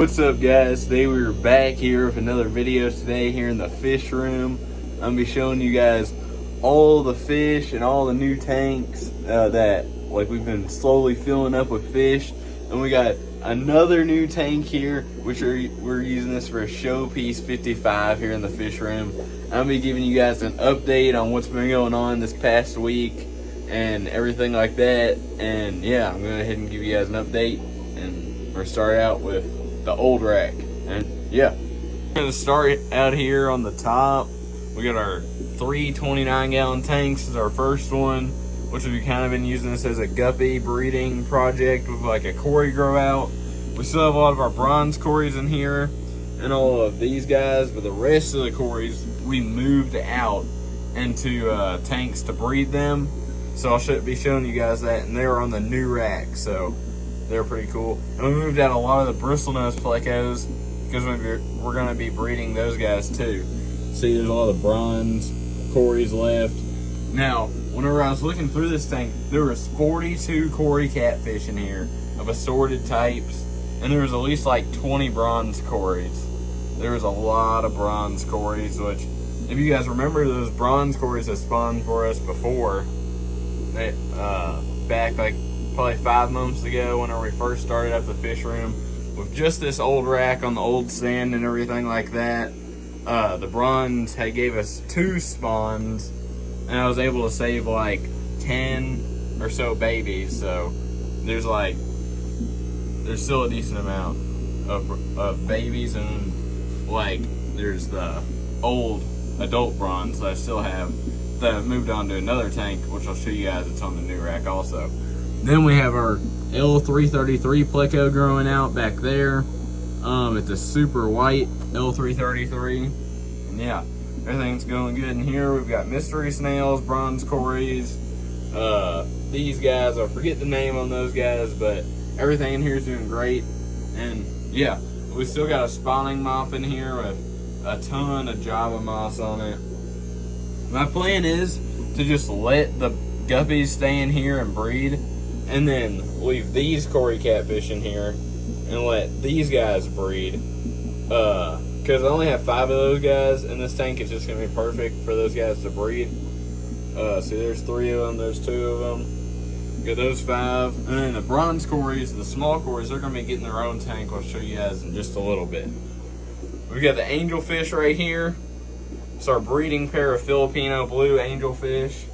What's up, guys? Today we are back here with another video today here in the fish room. I'm gonna be showing you guys all the fish and all the new tanks that we've been slowly filling up with fish. And we got another new tank here, which we're using this for a Showpiece 55 here in the fish room. I'm gonna be giving you guys an update on what's been going on this past week and everything like that. And yeah, I'm gonna go ahead and give you guys an update, and we're gonna start out with the old rack. And yeah, we're gonna start out here on the top. We got our 3 29-gallon tanks is our first one, which we've kind of been using this as a guppy breeding project with like a Cory grow out. We still have a lot of our bronze Corys in here and all of these guys, but the rest of the Corys we moved out into tanks to breed them. So I'll be showing you guys that, and they're on the new rack, so they're pretty cool. And we moved out a lot of the bristlenose plecos because we're going to be breeding those guys too. See, there's a lot of bronze Corys left. Now, whenever I was looking through this tank, there was 42 Cory catfish in here of assorted types, and there was at least like 20 bronze Corys. There was a lot of bronze Corys, which, if you guys remember, those bronze Corys that spawned for us before, they, back like probably 5 months ago, whenever we first started up the fish room with just this old rack on the old stand and everything like that. The bronze gave us 2 spawns, and I was able to save like 10 or so babies. So there's still a decent amount of babies, and like there's the old adult bronze that I still have that I've moved on to another tank, which I'll show you guys. It's on the new rack also. Then we have our L333 pleco growing out back there. It's a super white L333. And yeah, everything's going good in here. We've got mystery snails, bronze Corys. These guys, I forget the name on those guys, but everything in here is doing great. And yeah, we still got a spawning mop in here with a ton of Java moss on it. My plan is to just let the guppies stay in here and breed, and then leave these Cory catfish in here and let these guys breed. Because I only have 5 of those guys, and this tank is just going to be perfect for those guys to breed. See, there's 3 of them, there's 2 of them. Got those 5. And then the bronze Corys, the small Corys, they're going to be getting their own tank. I'll show you guys in just a little bit. We got the angelfish right here. It's our breeding pair of Filipino blue angelfish.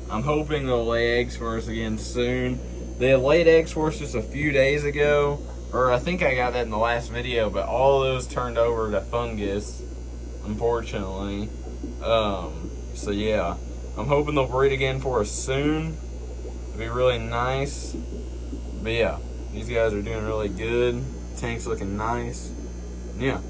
I'm hoping they'll lay eggs for us again soon. They had laid eggs for us just a few days ago, or I think I got that in the last video, but all of those turned over to fungus, unfortunately. So yeah, I'm hoping they'll breed again for us soon. It'd be really nice. But yeah, these guys are doing really good. Tank's looking nice. Yeah.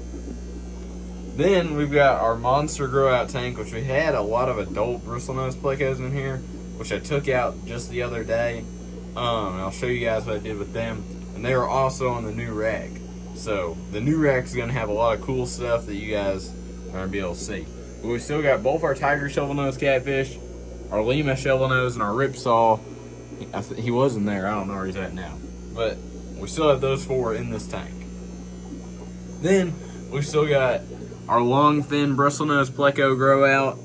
Then we've got our monster grow out tank, which we had a lot of adult bristlenose plecos in here, which I took out just the other day. And I'll show you guys what I did with them. And they are also on the new rack. So the new rack is going to have a lot of cool stuff that you guys are going to be able to see. But we still got both our tiger shovelnose catfish, our Lima shovelnose, and our ripsaw. He wasn't there. I don't know where he's at now. But we still have those 4 in this tank. Then we still got our long fin bristlenose pleco grow out.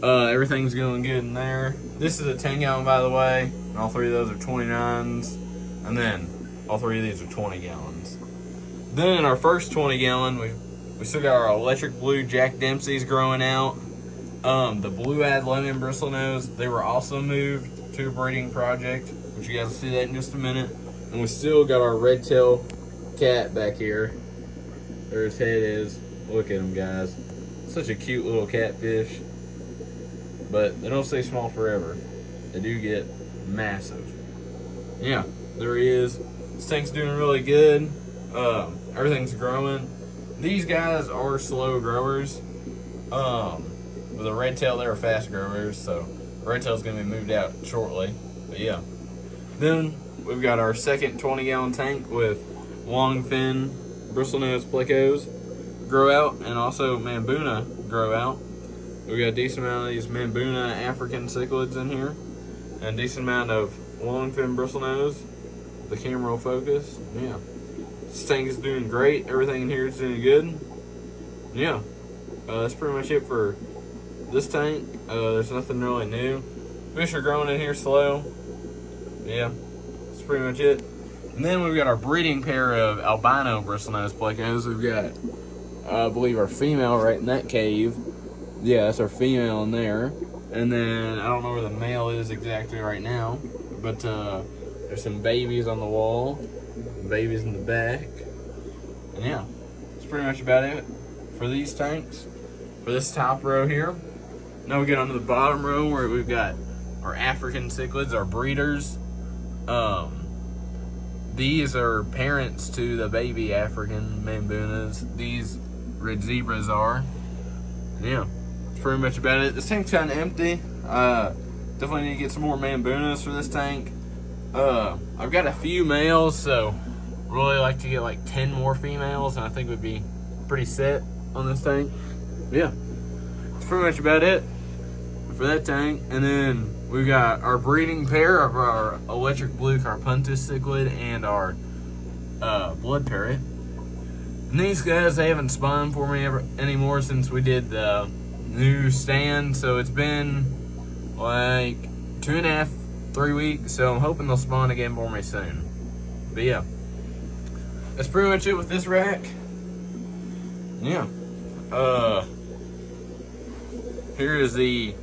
Everything's going good in there. This is a 10-gallon, by the way, and all 3 of those are 29s. And then all 3 of these are 20 gallons. Then in our first 20-gallon, we still got our electric blue Jack Dempsey's growing out. The blue ad lemon bristlenose, they were also moved to a breeding project, which you guys will see that in just a minute. And we still got our red tail cat back here. There his head is. Look at him, guys. Such a cute little catfish. But they don't stay small forever. They do get massive. Yeah, there he is. This tank's doing really good. Everything's growing. These guys are slow growers. With the red tail, they're fast growers, so red tail's gonna be moved out shortly. But yeah. Then we've got our second 20-gallon tank with long fin bristlenose plecos grow out, and also Mambuna grow out. We got a decent amount of these Mambuna African cichlids in here, and a decent amount of long fin bristlenose. The camera will focus. Yeah. This tank is doing great. Everything in here is doing good. Yeah, that's pretty much it for this tank. There's nothing really new. Fish are growing in here slow. Yeah, that's pretty much it. And then we've got our breeding pair of albino bristlenose plecos. We've got, I believe, our female right in that cave. Yeah, that's our female in there. And then I don't know where the male is exactly right now, but there's some babies on the wall, babies in the back. And yeah, that's pretty much about it for these tanks. For this top row here. Now we get onto the bottom row where we've got our African cichlids, our breeders. These are parents to the baby African mambunas. These red zebras are. And yeah, that's pretty much about it. This tank's kind of empty. Definitely need to get some more mambunas for this tank. I've got a few males, so really like to get like 10 more females, and I think would be pretty set on this tank. But yeah, that's pretty much about it for that tank. And then we've got our breeding pair of our electric blue Carpuntus cichlid and our blood parrot. And these guys, they haven't spawned for me anymore since we did the new stand. So it's been like 2.5, 3 weeks. So I'm hoping they'll spawn again for me soon. But yeah, that's pretty much it with this rack. Yeah. Here is the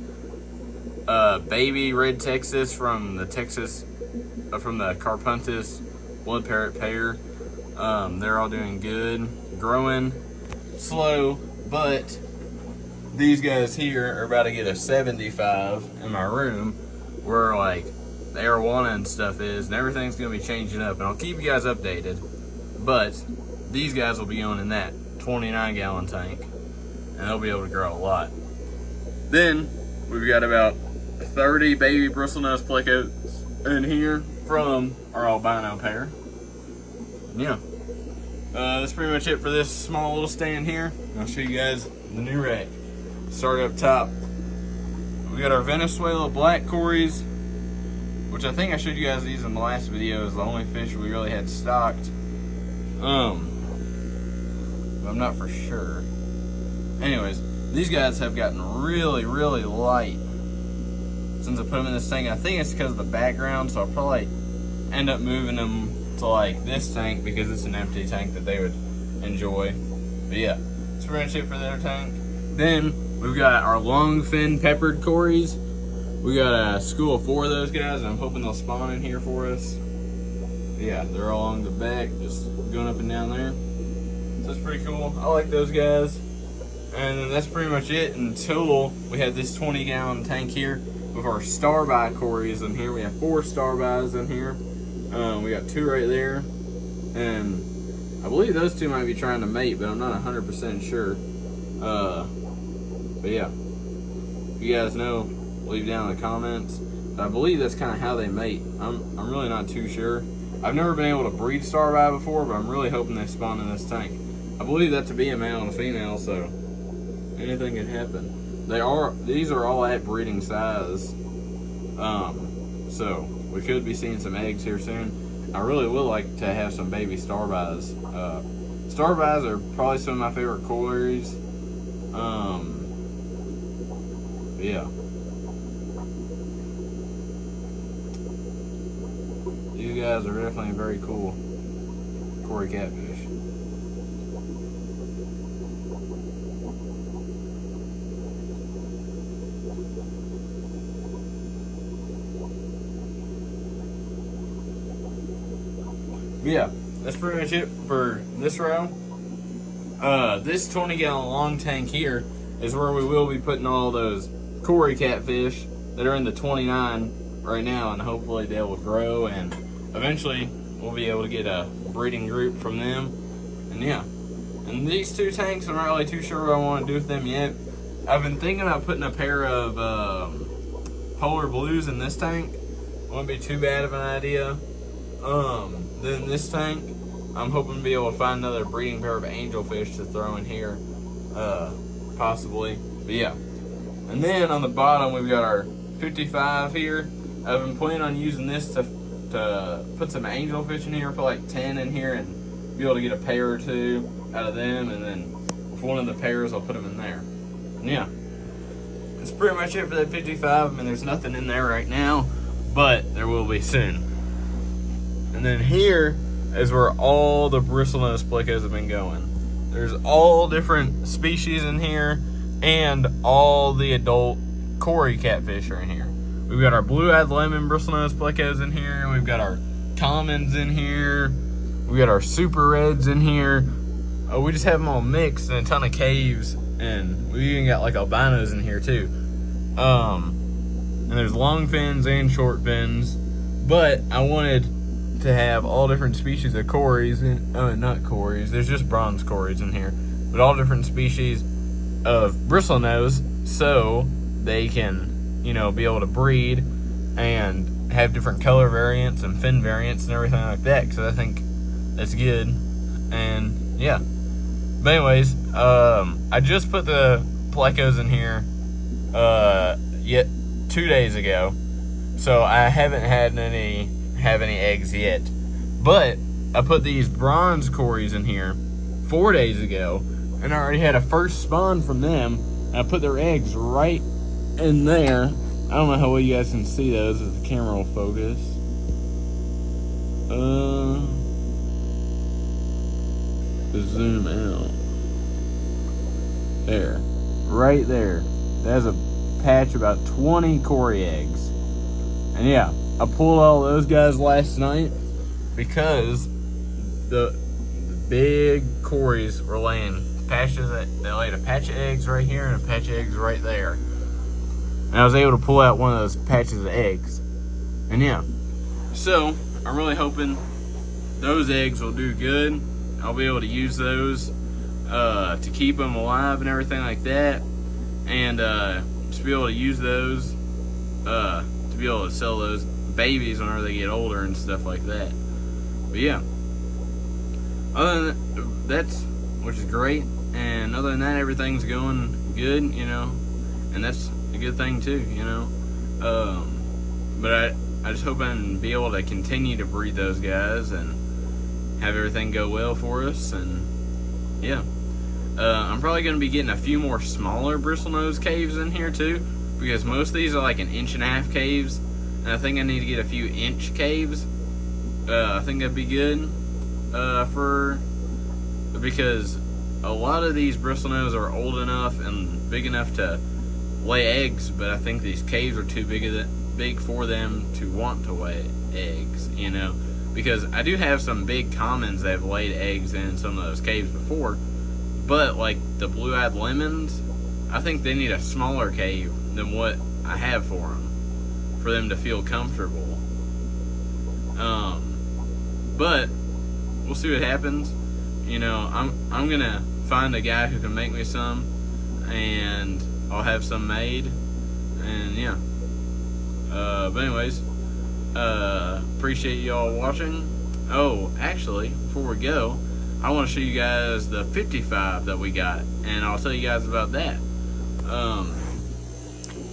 baby red Texas from the Carpuntus blood parrot pair. They're all doing good, growing slow, but these guys here are about to get a 75 in my room where like the arowana and stuff is, and everything's gonna be changing up, and I'll keep you guys updated. But these guys will be going in that 29-gallon tank, and they'll be able to grow a lot. Then we've got about 30 baby bristlenose plecos in here from our albino pair. Yeah, that's pretty much it for this small little stand here. I'll show you guys the new rack. Start up top. We got our Venezuela black cories, which I think I showed you guys these in the last video. Is the only fish we really had stocked. I'm not for sure. Anyways, these guys have gotten really, really light since I put them in this tank. I think it's because of the background, so I'll probably end up moving them to like this tank because it's an empty tank that they would enjoy. But yeah, that's pretty much it for their tank. Then we've got our long fin peppered cories. We got a school of 4 of those guys, and I'm hoping they'll spawn in here for us. But yeah, they're all along the back, just going up and down there. So it's pretty cool. I like those guys. And then that's pretty much it until we have this 20-gallon tank here with our starby cories in here. We have 4 starbys in here. We got 2 right there. And I believe those 2 might be trying to mate, but I'm not 100% sure. But yeah, if you guys know, leave down in the comments. But I believe that's kind of how they mate. I'm really not too sure. I've never been able to breed starby before, but I'm really hoping they spawn in this tank. I believe that to be a male and a female, so anything can happen. These are all at breeding size. So we could be seeing some eggs here soon. I really would like to have some baby starbys. Starbys are probably some of my favorite cories. Yeah. These guys are definitely very cool cory catfish. Yeah, that's pretty much it for this row. This 20-gallon long tank here is where we will be putting all those cory catfish that are in the 29 right now, and hopefully they will grow, and eventually we'll be able to get a breeding group from them. And yeah, and these 2 tanks, I'm not really too sure what I want to do with them yet. I've been thinking about putting a pair of polar blues in this tank. Won't be too bad of an idea. Then this tank, I'm hoping to be able to find another breeding pair of angelfish to throw in here, possibly. But yeah, and then on the bottom we've got our 55 here. I've been planning on using this to put some angelfish in here, put like 10 in here, and be able to get a pair or two out of them, and then with one of the pairs, I'll put them in there. And yeah, that's pretty much it for that 55. I mean, there's nothing in there right now, but there will be soon. And then here is where all the bristlenose plecos have been going. There's all different species in here, and all the adult Cory catfish are in here. We've got our blue-eyed lemon bristlenose plecos in here. We've got our commons in here. We got our super reds in here. We just have them all mixed in a ton of caves, and we even got like albinos in here too. And there's long fins and short fins, but I wanted to have all different species of Corys, not Corys, there's just bronze Corys in here, but all different species of bristlenose, so they can, you know, be able to breed and have different color variants and fin variants and everything like that, because I think that's good. And yeah, but anyways, I just put the plecos in here yet 2 days ago, so I haven't had any eggs yet. But I put these bronze Corys in here 4 days ago, and I already had a first spawn from them. And I put their eggs right in there. I don't know how well you guys can see those if the camera will focus. Zoom out. There. Right there. That's a patch about 20 Cory eggs. And yeah, I pulled all those guys last night because the big Corys were laying patches. They laid a patch of eggs right here and a patch of eggs right there. And I was able to pull out one of those patches of eggs. And yeah, so I'm really hoping those eggs will do good. I'll be able to use those to keep them alive and everything like that. And to be able to use those to be able to sell those babies whenever they get older and stuff like that. But yeah, other than that's, which is great, and other than that, everything's going good, you know, and that's a good thing too, you know. But I just hope I can be able to continue to breed those guys and have everything go well for us. And yeah, I'm probably going to be getting a few more smaller bristlenose caves in here too, because most of these are like 1.5 inch caves, and I think I need to get a few inch caves. I think that'd be good because a lot of these bristlenose are old enough and big enough to lay eggs, but I think these caves are too big for them to want to lay eggs, you know, because I do have some big commons that have laid eggs in some of those caves before, but like the blue-eyed lemons, I think they need a smaller cave than what I have for them to feel comfortable. But we'll see what happens. You know, I'm gonna find a guy who can make me some, and I'll have some made. And yeah. But anyways, appreciate y'all watching. Oh, actually, before we go, I want to show you guys the 55 that we got, and I'll tell you guys about that.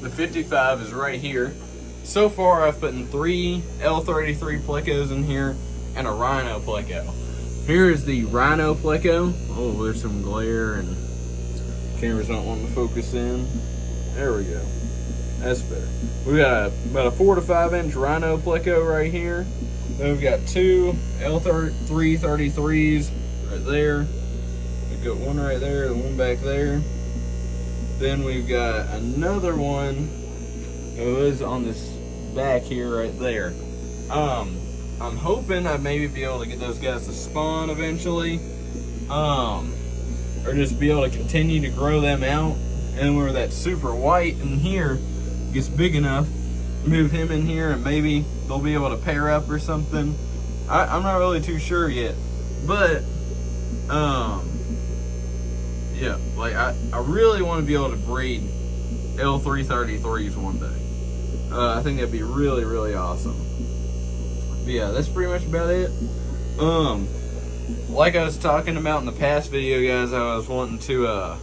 The 55 is right here. So far, I've put in 3 L33 plecos in here and a rhino pleco. Here is the rhino pleco. Oh, there's some glare and camera's not wanting to focus in. There we go. That's better. We got about a 4 to 5 inch rhino pleco right here. Then we've got 2 L333s right there. We've got one right there and one back there. Then we've got another one that was on this back here right there. I'm hoping I maybe be able to get those guys to spawn eventually, or just be able to continue to grow them out. And where that super white in here gets big enough, move him in here, and maybe they'll be able to pair up or something. I'm not really too sure yet, but yeah, like I really want to be able to breed L333s one day. I think that'd be really, really awesome. But yeah, that's pretty much about it. Like I was talking about in the past video, guys, I was wanting to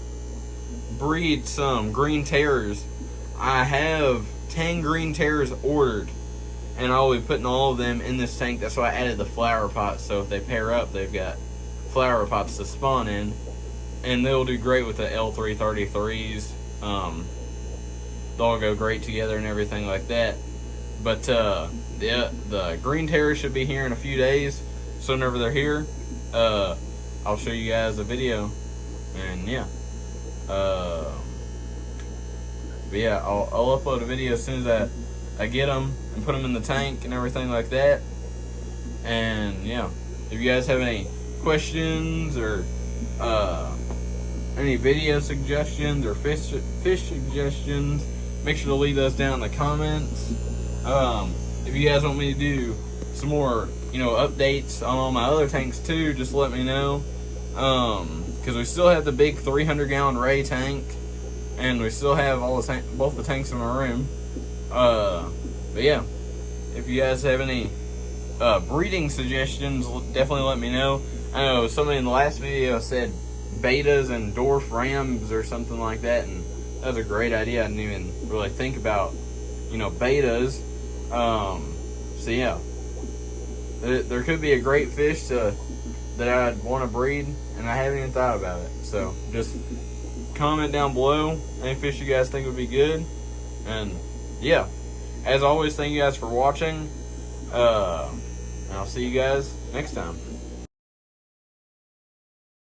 breed some green terrors. I have 10 green terrors ordered, and I'll be putting all of them in this tank. That's why I added the flower pot, so if they pair up, they've got flower pots to spawn in, and they'll do great with the L333s. They'll go great together and everything like that. But the green terrors should be here in a few days. So whenever they're here, I'll show you guys a video. And yeah, but yeah, I'll upload a video as soon as I get them and put them in the tank and everything like that. And yeah, if you guys have any questions or any video suggestions or fish suggestions, make sure to leave those down in the comments. If you guys want me to do some more, updates on all my other tanks too, just let me know. Because we still have the big 300-gallon Ray tank, and we still have both the tanks in our room. But yeah, if you guys have any breeding suggestions, definitely let me know. I know somebody in the last video said betas and dwarf rams or something like that, and that was a great idea. I didn't even really think about, betas. So yeah, there could be a great fish that I'd want to breed, and I haven't even thought about it. So just comment down below any fish you guys think would be good. And yeah, as always, thank you guys for watching. And I'll see you guys next time.